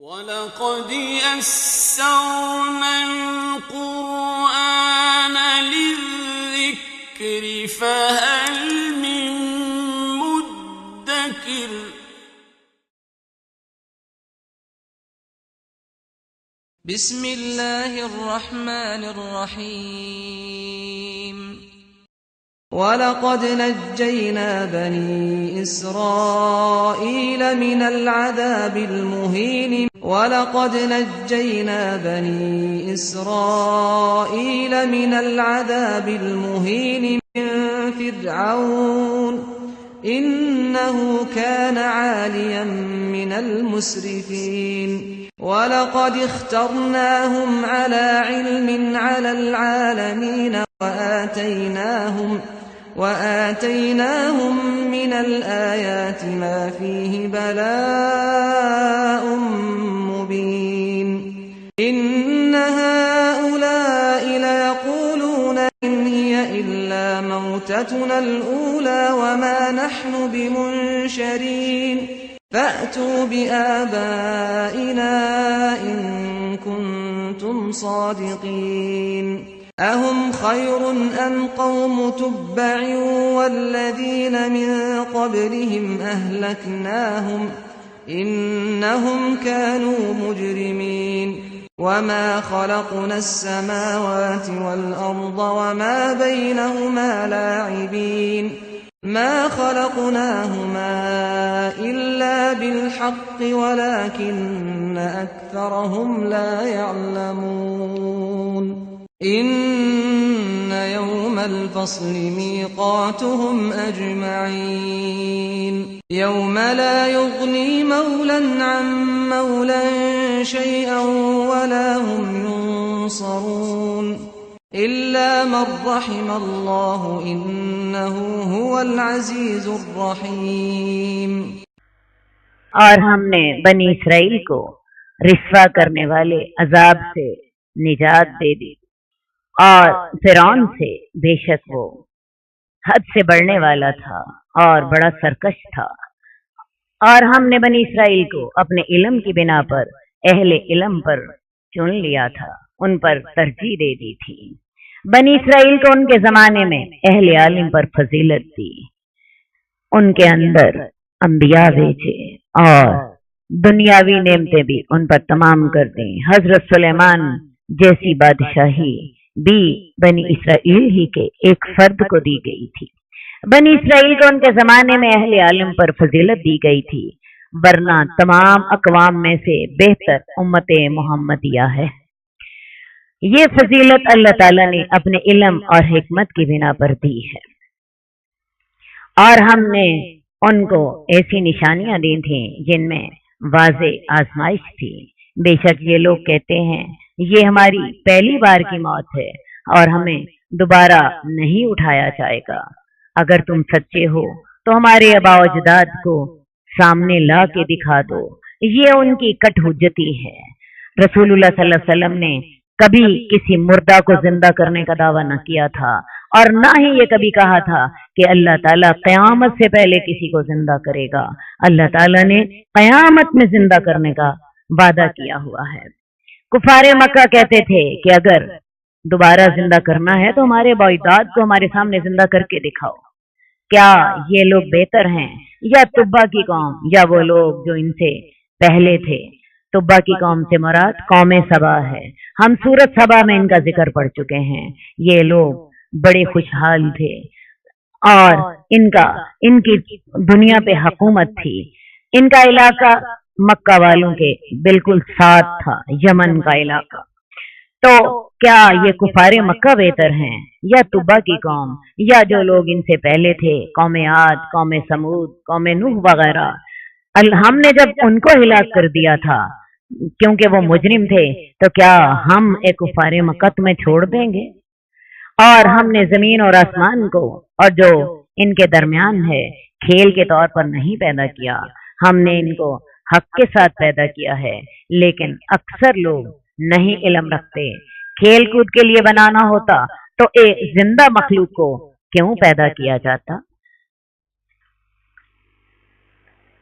وَلَقَدْ يَسَّرْنَا الْقُرْآنَ لِلذِّكْرِ فَهَلْ مِن مُّدَّكِرٍ بسم اللہ الرحمن الرحیم وَلَقَدْ نَجَّيْنَا بَنِي إِسْرَائِيلَ مِنَ الْعَذَابِ الْمُهِينِ وَلَقَدْ نَجَّيْنَا بَنِي إِسْرَائِيلَ مِنَ الْعَذَابِ الْمُهِينِ مِنْ فِرْعَوْنَ إِنَّهُ كَانَ عَالِيًا مِنَ الْمُسْرِفِينَ وَلَقَدِ اخْتَرْنَاهُمْ عَلَى عِلْمٍ عَلَى الْعَالَمِينَ وَآتَيْنَاهُمْ مِنَ الْآيَاتِ مَا فِيهِ بَلَاءٌ مُبِينٌ إِنَّ هَؤُلَاءِ لَيَقُولُونَ إِنْ هِيَ إِلَّا مَوْتَتُنَا الْأُولَى وَمَا نَحْنُ بِمُنشَرِينَ فَأْتُوا بِآبَائِنَا إِن كُنتُمْ صَادِقِينَ أَهُمْ خَيْرٌ أَمْ قَوْمُ تُبَّعٍ وَالَّذِينَ مِن قَبْلِهِمْ أَهْلَكْنَاهُمْ إِنَّهُمْ كَانُوا مُجْرِمِينَ وَمَا خَلَقْنَا السَّمَاوَاتِ وَالْأَرْضَ وَمَا بَيْنَهُمَا لَاعِبِينَ مَا خَلَقْنَاهُمَا إِلَّا بِالْحَقِّ وَلَكِنَّ أَكْثَرَهُمْ لَا يَعْلَمُونَ إِنَّ يَوْمَ الْفَصْلِ مِيقَاتُهُمْ أَجْمَعِينَ يَوْمَ لَا يُغْنِي مَوْلًى عَن مَّوْلًى شَيْئًا وَلَا هُمْ يُنصَرُونَ إِلَّا مَن رَّحِمَ اللَّهُ إِنَّهُ هُوَ الْعَزِيزُ الرَّحِيمُ اور ہم نے بنی اسرائیل کو رسوا کرنے والے عذاب سے نجات دے دی، اور فرعون سے بے شک وہ حد سے بڑھنے والا تھا اور بڑا سرکش تھا، اور ہم نے بنی اسرائیل کو اپنے علم کی بنا پر اہل علم پر چن لیا تھا، ان پر ترجیح دے دی تھی۔ بنی اسرائیل کو ان کے زمانے میں اہل عالم پر فضیلت دی، ان کے اندر انبیاء بھیجے اور دنیاوی نعمتیں بھی ان پر تمام کر دیں۔ حضرت سلیمان جیسی بادشاہی بھی بنی اسرائیل ہی کے ایک فرد کو دی گئی تھی۔ بنی اسرائیل کو ان کے زمانے میں اہل عالم پر فضیلت دی گئی تھی، ورنہ تمام اقوام میں سے بہتر امت محمدیہ ہے۔ یہ فضیلت اللہ تعالیٰ نے اپنے علم اور حکمت کی بنا پر دی ہے، اور ہم نے ان کو ایسی نشانیاں دی تھیں جن میں واضح آزمائش تھی۔ بے شک یہ لوگ کہتے ہیں یہ ہماری پہلی بار کی موت ہے اور ہمیں دوبارہ نہیں اٹھایا جائے گا۔ اگر تم سچے ہو تو ہمارے آباء و اجداد کو سامنے لا کے دکھا دو۔ یہ ان کی کٹ حجتی ہے۔ رسول اللہ صلی اللہ علیہ وسلم نے کبھی کسی مردہ کو زندہ کرنے کا دعویٰ نہ کیا تھا، اور نہ ہی یہ کبھی کہا تھا کہ اللہ تعالیٰ قیامت سے پہلے کسی کو زندہ کرے گا۔ اللہ تعالیٰ نے قیامت میں زندہ کرنے کا وعدہ کیا ہوا ہے۔ کفار مکہ کہتے تھے کہ اگر دوبارہ زندہ کرنا ہے تو ہمارے باعداد کو ہمارے سامنے زندہ کر کے دکھاؤ۔ کیا یہ لوگ بہتر ہیں یا تبا کی قوم، یا وہ لوگ جو ان سے پہلے تھے؟ تبا کی قوم سے مراد قوم سبا ہے۔ ہم سورۃ سبا میں ان کا ذکر پڑھ چکے ہیں۔ یہ لوگ بڑے خوشحال تھے اور ان کی دنیا پہ حکومت تھی۔ ان کا علاقہ مکہ والوں کے بالکل ساتھ تھا، یمن کا علاقہ۔ تو کیا یہ کفار مکہ بہتر ہیں یا تبا کی قوم، یا جو لوگ ان سے پہلے تھے، قوم عاد، قوم سمود، قوم نوح وغیرہ؟ ہم نے جب ان کو ہلاک کر دیا تھا کیونکہ وہ مجرم تھے، تو کیا ہم ایک کفار مکہ تمہیں چھوڑ دیں گے؟ اور ہم نے زمین اور آسمان کو اور جو ان کے درمیان ہے کھیل کے طور پر نہیں پیدا کیا، ہم نے ان کو حق کے ساتھ پیدا کیا ہے، لیکن اکثر لوگ نہیں علم رکھتے۔ کھیل کود کے لیے بنانا ہوتا تو ایک زندہ مخلوق کو کیوں پیدا کیا جاتا؟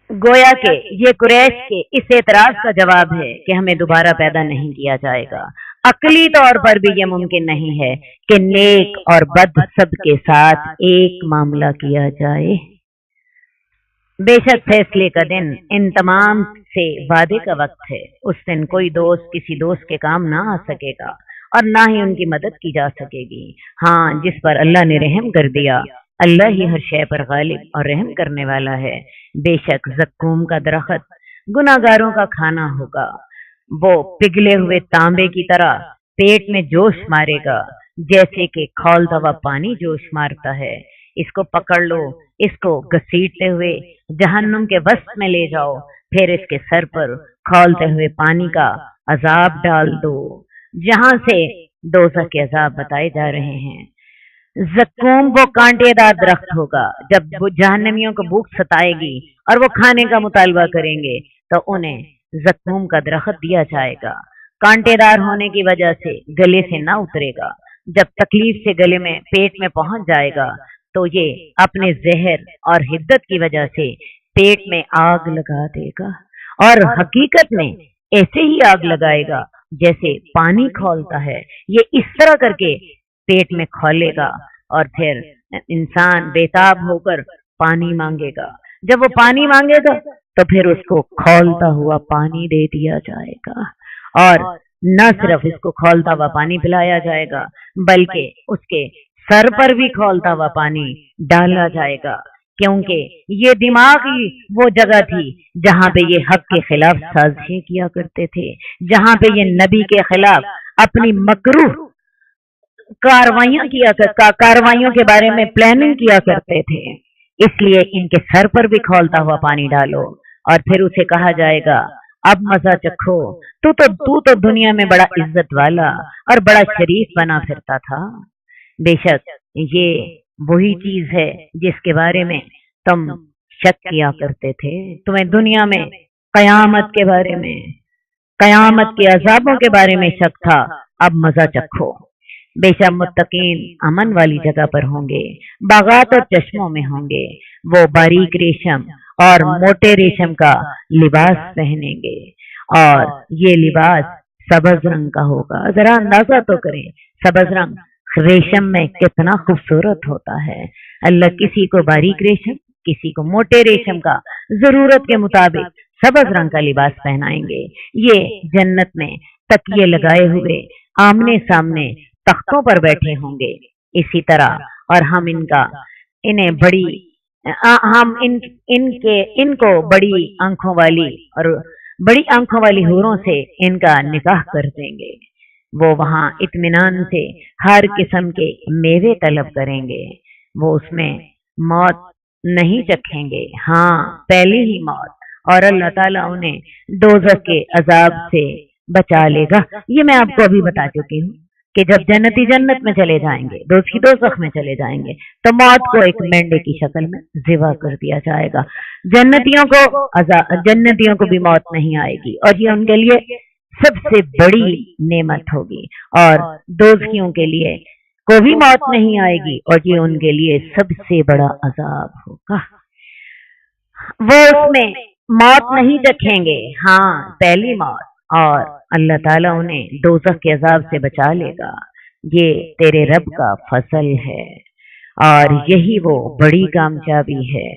گویا کہ یہ قریش کے اس اعتراض کا جواب ہے کہ ہمیں دوبارہ پیدا نہیں کیا جائے گا۔ عقلی طور پر بھی یہ ممکن نہیں ہے کہ نیک اور بد سب کے ساتھ ایک معاملہ کیا جائے۔ بے شک فیصلے کا دن ان تمام سے وعدے کا وقت ہے۔ اس دن کوئی دوست کسی دوست کے کام نہ آ سکے گا اور نہ ہی ان کی مدد کی جا سکے گی۔ ہاں، جس پر اللہ نے رحم کر دیا، اللہ ہی ہر شے پر غالب اور رحم کرنے والا ہے۔ بے شک زقوم کا درخت گناہگاروں کا کھانا ہوگا۔ وہ پگھلے ہوئے تانبے کی طرح پیٹ میں جوش مارے گا، جیسے کہ کھولتا ہوا پانی جوش مارتا ہے۔ اس کو پکڑ لو، اس کو گھسیٹتے ہوئے جہنم کے وسط میں لے جاؤ، پھر اس کے سر پر کھولتے ہوئے پانی کا عذاب ڈال دو، جہاں سے دوزخ کے عذاب بتائے جا رہے ہیں۔ زقوم وہ کانٹے دار درخت ہوگا۔ جب وہ جہنمیوں کو بھوک ستائے گی اور وہ کھانے کا مطالبہ کریں گے تو انہیں زقوم کا درخت دیا جائے گا۔ کانٹے دار ہونے کی وجہ سے گلے سے نہ اترے گا۔ جب تکلیف سے گلے میں پیٹ میں پہنچ جائے گا تو یہ اپنے زہر اور حدت کی وجہ سے پیٹ میں آگ لگا دے گا، اور حقیقت میں ایسے ہی آگ لگائے گا جیسے پانی کھولتا ہے۔ یہ اس طرح کر کے پیٹ میں کھولے گا اور پھر انسان بےتاب ہو کر پانی مانگے گا۔ جب وہ پانی مانگے گا تو پھر اس کو کھولتا ہوا پانی دے دیا جائے گا، اور نہ صرف اس کو کھولتا ہوا پانی پلایا جائے گا بلکہ اس کے سر پر بھی کھولتا ہوا پانی ڈالا جائے گا، کیونکہ یہ دماغ ہی وہ جگہ تھی جہاں پہ یہ حق کے خلاف سازشیں کیا کرتے تھے، جہاں پہ یہ نبی کے خلاف اپنی مکروہ کاروائیوں کے بارے میں پلاننگ کیا کرتے تھے۔ اس لیے ان کے سر پر بھی کھولتا ہوا پانی ڈالو، اور پھر اسے کہا جائے گا اب مزہ چکھو، تو دنیا میں بڑا عزت والا اور بڑا شریف بنا پھرتا تھا۔ بے شک یہ وہی چیز ہے جس کے بارے میں تم شک کیا کرتے تھے۔ تمہیں دنیا میں قیامت کے بارے میں، قیامت کے عذابوں کے بارے میں شک تھا، اب مزہ چکھو۔ بے شک متقین امن والی جگہ پر ہوں گے، باغات اور چشموں میں ہوں گے۔ وہ باریک ریشم اور موٹے ریشم کا لباس پہنیں گے، اور یہ لباس سبز رنگ کا ہوگا۔ ذرا اندازہ تو کریں سبز رنگ ریشم میں کتنا خوبصورت ہوتا ہے۔ اللہ کسی کو باریک ریشم، کسی کو موٹے ریشم کا ضرورت کے مطابق سبز رنگ کا لباس پہنائیں گے۔ یہ جنت میں تکیے لگائے ہوئے آمنے سامنے تختوں پر بیٹھے ہوں گے۔ اسی طرح اور ہم ان کو بڑی آنکھوں والی حوروں سے ان کا نکاح کر دیں گے۔ وہ وہاں اطمینان سے ہر قسم کے میوے طلب کریں گے۔ وہ اس میں موت نہیں چکھیں گے، ہاں پہلی ہی موت، اور اللہ تعالیٰ انہیں دوزخ کے عذاب سے بچا لے گا۔ یہ میں آپ کو ابھی بتا چکی ہوں کہ جب جنتی جنت میں چلے جائیں گے، دوزخی دوزخ میں چلے جائیں گے، تو موت کو ایک مینڈے کی شکل میں ذبح کر دیا جائے گا۔ جنتیوں کو بھی موت نہیں آئے گی، اور یہ ان کے لیے سب سے بڑی نعمت ہوگی، اور دوزخیوں کے لیے کو بھی موت نہیں آئے گی، اور یہ ان کے لیے سب سے بڑا عذاب ہوگا۔ وہ اس میں موت نہیں چکھیں گے، ہاں پہلی موت، اور اللہ تعالیٰ انہیں دوزخ کے عذاب سے بچا لے گا۔ یہ تیرے رب کا فضل ہے، اور یہی وہ بڑی کامیابی ہے۔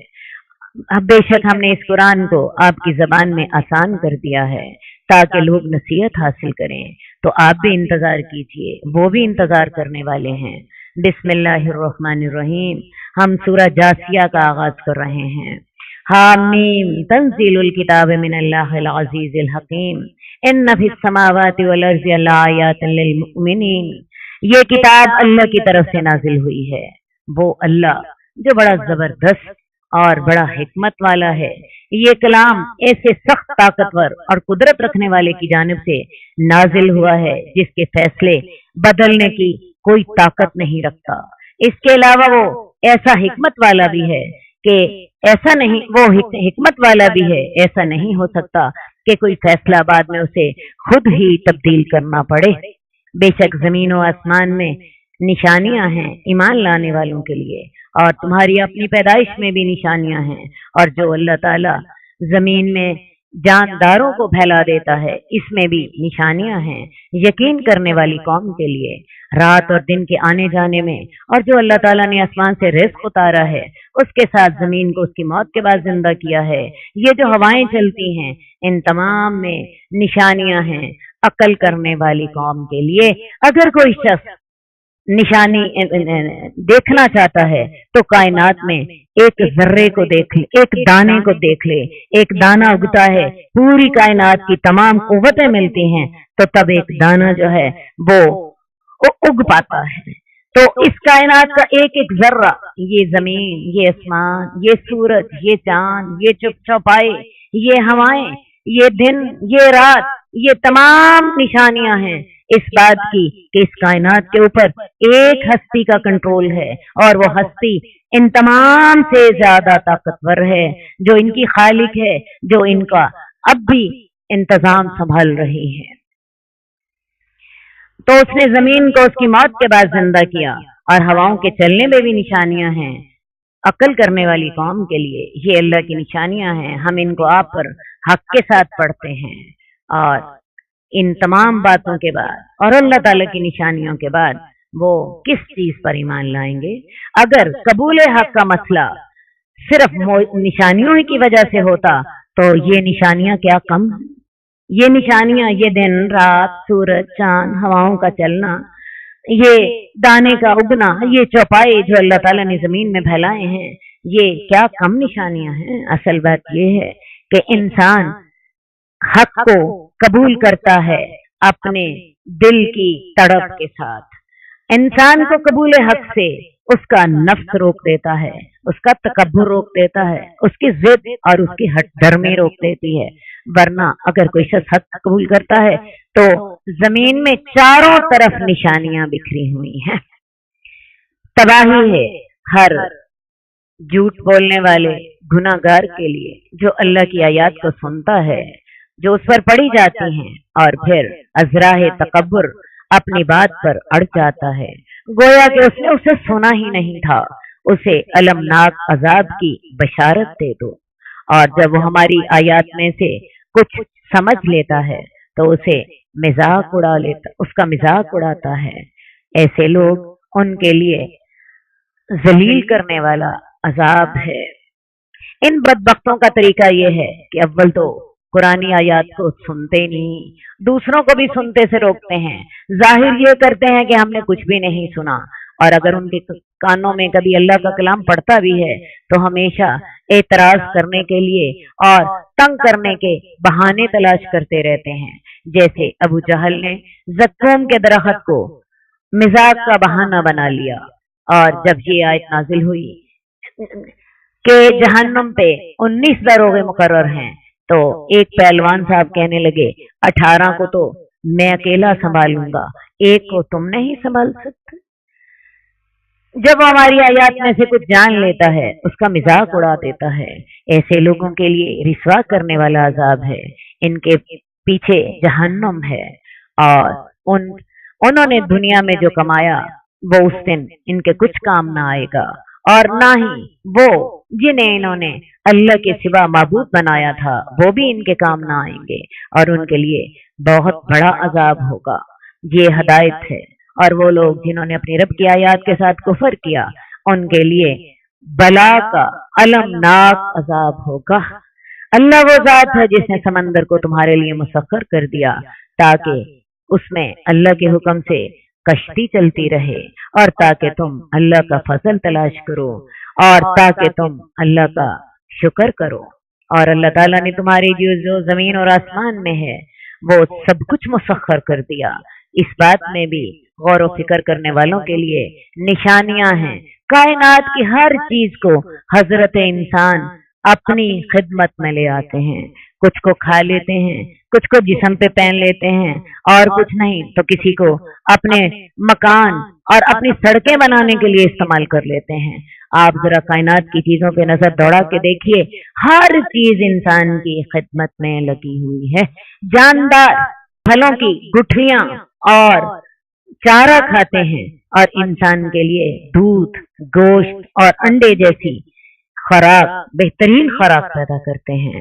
اب بے شک ہم نے اس قرآن کو آپ کی زبان میں آسان کر دیا ہے تاکہ لوگ نصیحت حاصل کریں، تو آپ بھی انتظار کیجئے، وہ بھی انتظار کرنے والے ہیں۔ بسم اللہ الرحمن الرحیم۔ ہم سورہ جاسیہ کا آغاز کر رہے ہیں۔ حامیم تنزیل الکتاب من اللہ العزیز الحکیم ان فی السماوات والارض لآیات للمؤمنین۔ یہ کتاب اللہ کی طرف سے نازل ہوئی ہے، وہ اللہ جو بڑا زبردست اور بڑا حکمت والا ہے۔ یہ کلام ایسے سخت طاقتور اور قدرت رکھنے والے کی جانب سے نازل ہوا ہے جس کے فیصلے بدلنے کی کوئی طاقت نہیں رکھتا۔ اس کے علاوہ وہ ایسا حکمت والا بھی ہے کہ ایسا نہیں ہو سکتا کہ کوئی فیصلہ بعد میں اسے خود ہی تبدیل کرنا پڑے۔ بے شک زمین و آسمان میں نشانیاں ہیں ایمان لانے والوں کے لیے، اور تمہاری اپنی پیدائش میں بھی نشانیاں ہیں، اور جو اللہ تعالیٰ زمین میں جانداروں کو پھیلا دیتا ہے، اس میں بھی نشانیاں ہیں یقین کرنے والی قوم کے لیے، رات اور دن کے آنے جانے میں، اور جو اللہ تعالیٰ نے آسمان سے رزق اتارا ہے اس کے ساتھ زمین کو اس کی موت کے بعد زندہ کیا ہے، یہ جو ہوائیں چلتی ہیں ان تمام میں نشانیاں ہیں عقل کرنے والی قوم کے لیے۔ اگر کوئی شخص نشانی دیکھنا چاہتا ہے تو کائنات میں ایک ذرے کو دیکھ لے، ایک دانے کو دیکھ لے، ایک دانہ اگتا ہے، پوری کائنات کی تمام قوتیں ملتی ہیں تو تب ایک دانہ جو ہے وہ اگ پاتا ہے۔ تو اس کائنات کا ایک ایک ذرہ، یہ زمین، یہ آسمان، یہ سورج، یہ چاند، یہ چپ چوپائے، یہ ہوائیں، یہ دن، یہ رات، یہ تمام نشانیاں ہیں اس بات کی کہ اس کائنات کے اوپر ایک ہستی کا کنٹرول ہے، اور وہ ہستی ان تمام سے زیادہ طاقتور ہے، جو ان کی خالق ہے، جو ان کا اب بھی انتظام سنبھال رہی ہے۔ تو اس نے زمین کو اس کی موت کے بعد زندہ کیا، اور ہواؤں کے چلنے میں بھی نشانیاں ہیں عقل کرنے والی قوم کے لیے۔ یہ اللہ کی نشانیاں ہیں، ہم ان کو آپ پر حق کے ساتھ پڑھتے ہیں، اور ان تمام باتوں کے بعد اور اللہ تعالیٰ کی نشانیوں کے بعد وہ کس چیز پر ایمان لائیں گے؟ اگر قبول حق کا مسئلہ صرف نشانیوں ہی کی وجہ سے ہوتا تو یہ نشانیاں کیا کم ہیں؟ یہ نشانیاں، یہ دن رات، سورج چاند، ہواؤں کا چلنا، یہ دانے کا اگنا، یہ چوپائے جو اللہ تعالیٰ نے زمین میں پھیلائے ہیں، یہ کیا کم نشانیاں ہیں؟ اصل بات یہ ہے کہ انسان حق کو قبول کرتا ہے اپنے دل کی تڑپ کے ساتھ۔ انسان کو قبول حق سے اس کا نفس روک دیتا ہے، اس کا تکبر روک دیتا ہے، اس کی ضد اور اس کی ہٹ درمی روک دیتی ہے۔ ورنہ اگر کوئی شخص حق قبول کرتا ہے تو زمین میں چاروں طرف نشانیاں بکھری ہوئی ہیں، تباہی ہے ہر جھوٹ بولنے والے گناہگار کے لیے جو اللہ کی آیات کو سنتا ہے، جو اس پر پڑھی جاتی ہیں اور پھر ازراہ تکبر اپنی بات پر اڑ جاتا ہے، گویا کہ اس نے اسے سنا ہی نہیں تھا۔ اسے المناک عذاب کی بشارت دے دو، اور جب وہ ہماری آیات میں سے کچھ سمجھ لیتا ہے تو اس کا مذاق اڑاتا ہے۔ ایسے لوگ، ان کے لیے ذلیل کرنے والا عذاب ہے۔ ان بدبختوں کا طریقہ یہ ہے کہ اول تو قرآن آیات کو سنتے نہیں، دوسروں کو بھی سنتے سے روکتے ہیں، ظاہر یہ کرتے ہیں کہ ہم نے کچھ بھی نہیں سنا، اور اگر ان کے کانوں میں کبھی اللہ کا کلام پڑتا بھی ہے تو ہمیشہ اعتراض کرنے کے لیے اور تنگ کرنے کے بہانے تلاش کرتے رہتے ہیں، جیسے ابو جہل نے زقوم کے درخت کو مزاق کا بہانہ بنا لیا۔ اور جب یہ آیت نازل ہوئی کہ جہنم پہ 19 دروغے مقرر ہیں تو ایک پہلوان صاحب کہنے لگے 18 کو تو میں اکیلا سنبھالوں گا، ایک کو تم نہیں سنبھال سکتے۔ جب وہ ہماری آیات میں سے کچھ جان لیتا ہے اس کا مذاق اڑا دیتا ہے۔ ایسے لوگوں کے لیے رسوا کرنے والا عذاب ہے، ان کے پیچھے جہنم ہے، اور انہوں نے دنیا میں جو کمایا وہ اس دن ان کے کچھ کام نہ آئے گا، اور نہ ہی وہ جنہیں انہوں نے اللہ کے سوا معبود بنایا تھا وہ بھی ان کے کام نہ آئیں گے، اور ان کے لیے بہت بڑا عذاب ہوگا۔ یہ ہدایت ہے، اور وہ لوگ جنہوں نے اپنی رب کی آیات کے ساتھ کفر کیا ان کے لیے بلا کا المناک عذاب ہوگا۔ اللہ وہ ذات ہے جس نے سمندر کو تمہارے لیے مسخر کر دیا تاکہ اس میں اللہ کے حکم سے کشتی چلتی رہے، اور تاکہ تم اللہ کا فضل تلاش کرو، اور تاکہ تم اللہ کا شکر کرو۔ اور اللہ تعالیٰ نے تمہاری جو زمین اور آسمان میں ہے وہ سب کچھ مسخر کر دیا۔ اس بات میں بھی غور و فکر کرنے والوں کے لیے نشانیاں ہیں۔ کائنات کی ہر چیز کو حضرت انسان اپنی خدمت میں لے آتے ہیں، کچھ کو کھا لیتے ہیں، کچھ کو جسم پہ پہن لیتے ہیں، اور کچھ نہیں تو کسی کو اپنے مکان اور اپنی سڑکیں بنانے کے لیے استعمال کر لیتے ہیں۔ آپ ذرا کائنات کی چیزوں پہ نظر دوڑا کے دیکھیے، ہر چیز انسان کی خدمت میں لگی ہوئی ہے۔ جاندار پھلوں کی گٹھلیاں اور چارہ کھاتے ہیں، اور انسان کے لیے دودھ، گوشت اور انڈے جیسی خوراک، بہترین خوراک پیدا کرتے ہیں۔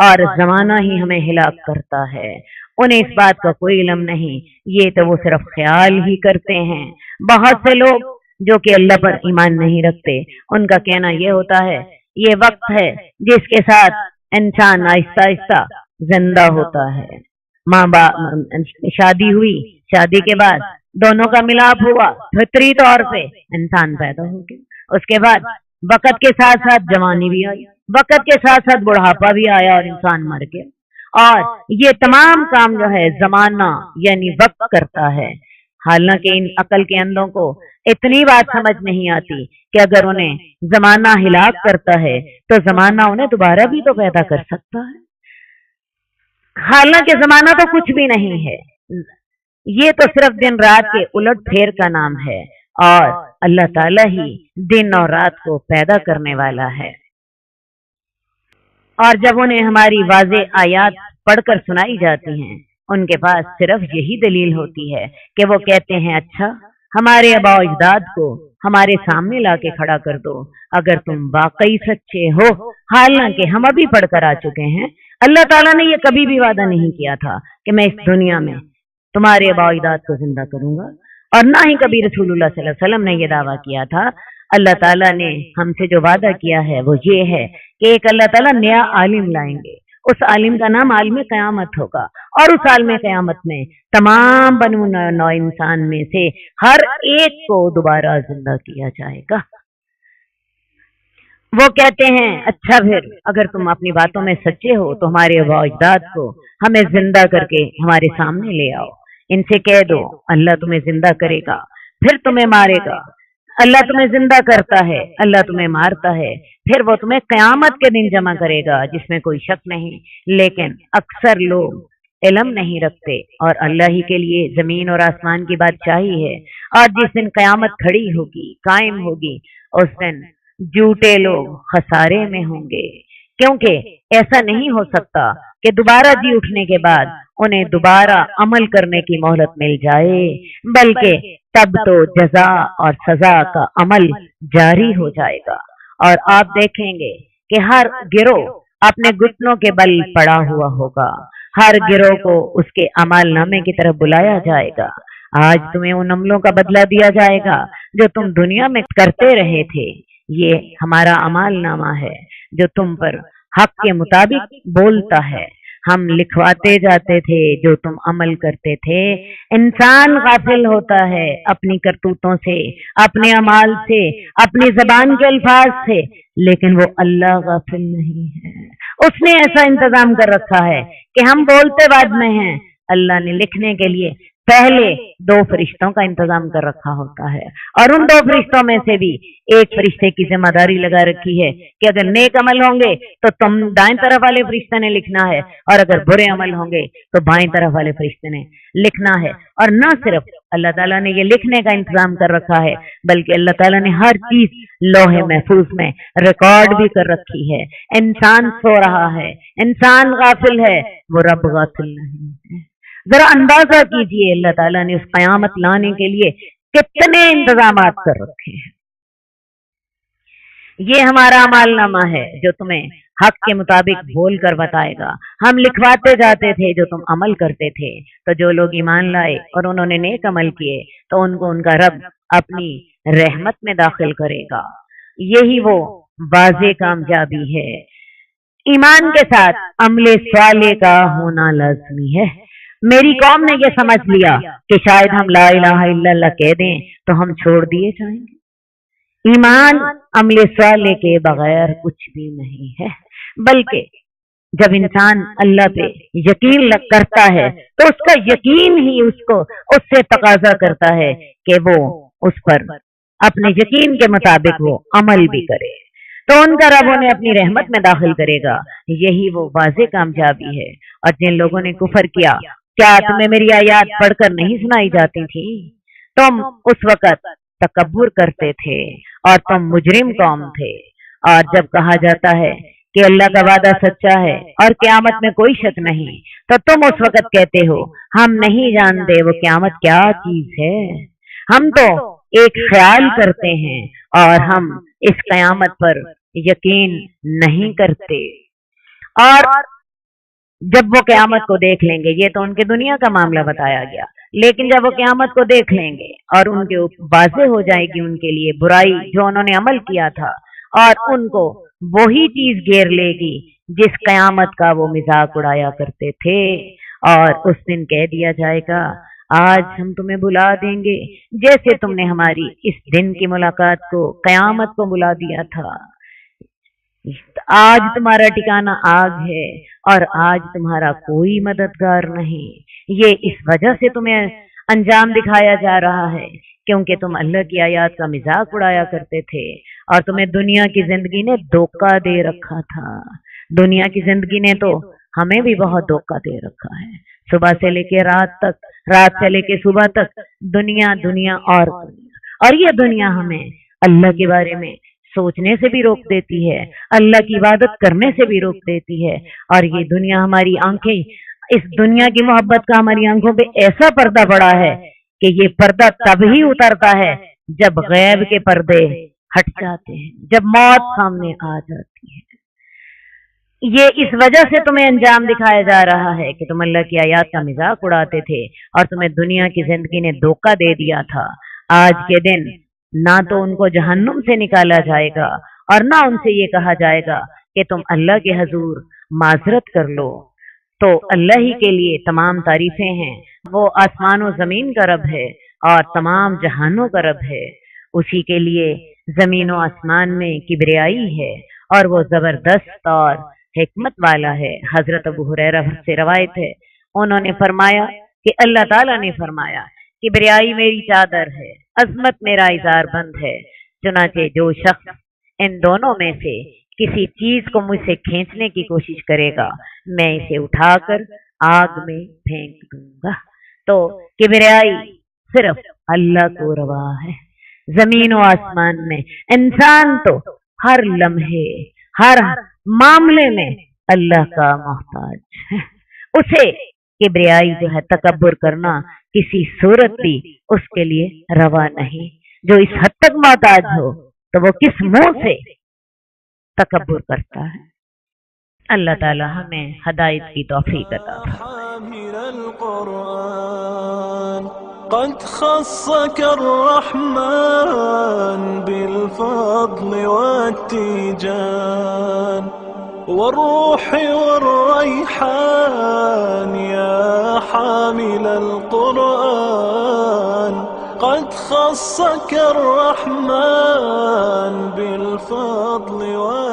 اور زمانہ ہی ہمیں ہلاک کرتا ہے۔ انہیں اس بات کا کوئی علم نہیں، یہ تو وہ صرف خیال ہی کرتے ہیں۔ بہت سے لوگ جو کہ اللہ پر ایمان نہیں رکھتے، ان کا کہنا یہ ہوتا ہے یہ وقت ہے جس کے ساتھ انسان آہستہ آہستہ زندہ ہوتا ہے۔ ماں باپ شادی ہوئی، شادی کے بعد دونوں کا ملاپ ہوا، فطری طور پہ انسان پیدا ہو گیا۔ اس کے بعد وقت کے ساتھ ساتھ جوانی بھی آئی، وقت کے ساتھ ساتھ بڑھاپا بھی آیا اور انسان مر گیا۔ اور یہ تمام کام جو ہے زمانہ یعنی وقت کرتا ہے۔ حالانکہ ان عقل کے اندھوں کو اتنی بات سمجھ نہیں آتی کہ اگر انہیں زمانہ ہلاک کرتا ہے تو زمانہ انہیں دوبارہ بھی تو پیدا کر سکتا ہے۔ حالانکہ زمانہ تو کچھ بھی نہیں ہے، یہ تو صرف دن رات کے الٹ پھیر کا نام ہے، اور اللہ تعالیٰ ہی دن اور رات کو پیدا کرنے والا ہے۔ اور جب انہیں ہماری واضح آیات پڑھ کر سنائی جاتی ہیں، ان کے پاس صرف یہی دلیل ہوتی ہے کہ وہ کہتے ہیں اچھا ہمارے آباء و اجداد کو ہمارے سامنے لا کے کھڑا کر دو اگر تم واقعی سچے ہو۔ حالانکہ ہم ابھی پڑھ کر آ چکے ہیں، اللہ تعالیٰ نے یہ کبھی بھی وعدہ نہیں کیا تھا کہ میں اس دنیا میں تمہارے آباء و اجداد کو زندہ کروں گا، اور نہ ہی کبھی رسول اللہ صلی اللہ علیہ وسلم نے یہ دعویٰ کیا تھا۔ اللہ تعالیٰ نے ہم سے جو وعدہ کیا ہے وہ یہ ہے کہ ایک اللہ تعالیٰ نیا عالم لائیں گے، اس عالم کا نام عالم قیامت ہوگا، اور اس عالم قیامت میں تمام بنو نو انسان میں سے ہر ایک کو دوبارہ زندہ کیا جائے گا۔ وہ کہتے ہیں اچھا پھر اگر تم اپنی باتوں میں سچے ہو تو ہمارے آباء و اجداد کو ہمیں زندہ کر کے ہمارے سامنے لے آؤ۔ ان سے کہہ دو اللہ تمہیں زندہ کرے گا پھر تمہیں مارے گا، اللہ تمہیں زندہ کرتا ہے، اللہ تمہیں مارتا ہے، پھر وہ تمہیں قیامت کے دن جمع کرے گا جس میں کوئی شک نہیں۔ لیکن اکثر لوگ علم نہیں رکھتے، اور اللہ ہی کے لیے زمین اور آسمان کی بادشاہی ہے، اور جس دن قیامت کھڑی ہوگی، قائم ہوگی، اس دن جھوٹے لوگ خسارے میں ہوں گے، کیونکہ ایسا نہیں ہو سکتا کہ دوبارہ جی اٹھنے کے بعد انہیں دوبارہ عمل کرنے کی مہلت مل جائے، بلکہ تب تو جزا اور سزا کا عمل جاری ہو جائے گا۔ اور آپ دیکھیں گے کہ ہر گروہ اپنے گھٹنوں کے بل پڑا ہوا ہوگا، ہر گروہ کو اس کے اعمال نامے کی طرف بلایا جائے گا۔ آج تمہیں ان عملوں کا بدلہ دیا جائے گا جو تم دنیا میں کرتے رہے تھے، یہ ہمارا اعمال نامہ ہے جو تم پر حق کے مطابق بولتا ہے، ہم لکھواتے جاتے تھے جو تم عمل کرتے تھے۔ انسان غافل ہوتا ہے اپنی کرتوتوں سے، اپنے اعمال سے، اپنی زبان کے الفاظ سے، لیکن وہ اللہ غافل نہیں ہے۔ اس نے ایسا انتظام کر رکھا ہے کہ ہم بولتے بعد میں ہیں، اللہ نے لکھنے کے لیے پہلے 2 فرشتوں کا انتظام کر رکھا ہوتا ہے، اور ان 2 فرشتوں میں سے بھی ایک فرشتے کی ذمہ داری لگا رکھی ہے کہ اگر نیک عمل ہوں گے تو تم دائیں طرف والے فرشتے نے لکھنا ہے، اور اگر برے عمل ہوں گے تو بائیں طرف والے فرشتے نے لکھنا ہے۔ اور نہ صرف اللہ تعالیٰ نے یہ لکھنے کا انتظام کر رکھا ہے، بلکہ اللہ تعالیٰ نے ہر چیز لوح محفوظ میں ریکارڈ بھی کر رکھی ہے۔ انسان سو رہا ہے، انسان غافل ہے، وہ رب غافل نہیں ہے۔ ذرا اندازہ کیجئے اللہ تعالیٰ نے اس قیامت لانے کے لیے کتنے انتظامات کر رکھے ہیں۔ یہ ہمارا اعمال نامہ ہے جو تمہیں حق کے مطابق بول کر بتائے گا۔ ہم لکھواتے جاتے تھے جو تم عمل کرتے تھے، تو جو لوگ ایمان لائے اور انہوں نے نیک عمل کیے تو ان کو ان کا رب اپنی رحمت میں داخل کرے گا۔ یہی وہ واضح کامیابی ہے۔ ایمان کے ساتھ عمل صالح کا ہونا لازمی ہے۔ میری قوم نے یہ سمجھ لیا کہ شاید ہم لا الہ الا اللہ کہہ دیں تو ہم چھوڑ دیے جائیں گے۔ ایمان عمل صالح کے بغیر کچھ بھی نہیں ہے، بلکہ جب انسان اللہ پہ یقین کرتا ہے تو اس کا یقین ہی اس سے تقاضا کرتا ہے کہ وہ اس پر اپنے یقین کے مطابق وہ عمل بھی کرے، تو ان کا رب انہیں اپنی رحمت میں داخل کرے گا۔ یہی وہ واضح کامیابی ہے۔ اور جن لوگوں نے کفر کیا، کیا تمہیں میری آیات پڑھ کر نہیں سنائی جاتی تھی؟ تم اس وقت تکبر کرتے تھے اور تم مجرم قوم تھے۔ اور جب کہا جاتا ہے کہ اللہ کا وعدہ سچا ہے اور قیامت میں کوئی شک نہیں، تو تم اس وقت کہتے ہو ہم نہیں جانتے وہ قیامت کیا چیز ہے، ہم تو ایک خیال کرتے ہیں اور ہم اس قیامت پر یقین نہیں کرتے۔ اور جب وہ قیامت کو دیکھ لیں گے، یہ تو ان کے دنیا کا معاملہ بتایا گیا، لیکن جب وہ قیامت کو دیکھ لیں گے اور ان کے واضح ہو جائے گی ان کے لیے برائی جو انہوں نے عمل کیا تھا، اور ان کو وہی چیز گھیر لے گی جس قیامت کا وہ مذاق اڑایا کرتے تھے، اور اس دن کہہ دیا جائے گا آج ہم تمہیں بلا دیں گے جیسے تم نے ہماری اس دن کی ملاقات کو قیامت کو بلا دیا تھا۔ آج تمہارا ٹھکانہ آگ ہے اور آج تمہارا کوئی مددگار نہیں۔ یہ اس وجہ سے تمہیں انجام دکھایا جا رہا ہے کیونکہ تم اللہ کی آیات کا مذاق اڑایا کرتے تھے، اور تمہیں دنیا کی زندگی نے دھوکہ دے رکھا تھا۔ دنیا کی زندگی نے تو ہمیں بھی بہت دھوکہ دے رکھا ہے، صبح سے لے کے رات تک، رات سے لے کے صبح تک دنیا دنیا اور یہ دنیا ہمیں اللہ کے بارے میں سوچنے سے بھی روک دیتی ہے، اللہ کی عبادت کرنے سے بھی روک دیتی ہے، اور یہ دنیا ہماری آنکھیں، اس دنیا کی محبت کا ہماری آنکھوں پہ ایسا پردہ پڑا ہے کہ یہ پردہ تب ہی اترتا ہے جب غیب کے پردے ہٹ جاتے ہیں، جب موت سامنے آ جاتی ہے۔ یہ اس وجہ سے تمہیں انجام دکھایا جا رہا ہے کہ تم اللہ کی آیات کا مذاق اڑاتے تھے اور تمہیں دنیا کی زندگی نے دھوکہ دے دیا تھا۔ آج کے دن نہ تو ان کو جہنم سے نکالا جائے گا اور نہ ان سے یہ کہا جائے گا کہ تم اللہ کے حضور معذرت کر لو۔ تو اللہ ہی کے لیے تمام تعریفیں ہیں، وہ آسمان و زمین کا رب ہے اور تمام جہانوں کا رب ہے، اسی کے لیے زمین و آسمان میں کبریائی ہے اور وہ زبردست اور حکمت والا ہے۔ حضرت ابو ہریرہ سے روایت ہے، انہوں نے فرمایا کہ اللہ تعالیٰ نے فرمایا کبریائی میری چادر ہے، عظمت میرا اظہار بند ہے، چنانچہ جو شخص ان دونوں میں سے کسی چیز کو مجھ سے کھینچنے کی کوشش کرے گا میں اسے اٹھا کر آگ میں پھینک دوں گا۔ تو کبریائی صرف اللہ کو روا ہے۔ زمین و آسمان میں انسان تو ہر لمحے، ہر معاملے میں اللہ کا محتاج ہے، اسے کبریائی جو ہے تکبر کرنا کسی صورت بھی اس کے لیے روا نہیں۔ جو اس حد تک محتاج ہو تو وہ کس منہ سے تکبر کرتا ہے۔ اللہ تعالی ہمیں ہدایت کی توفیق عطا فرمائے۔ قد خصك الرحمن بالفضل والتيجان والروح والريحان يا حامل القرآن قد خصك الرحمن بالفضل والتيجان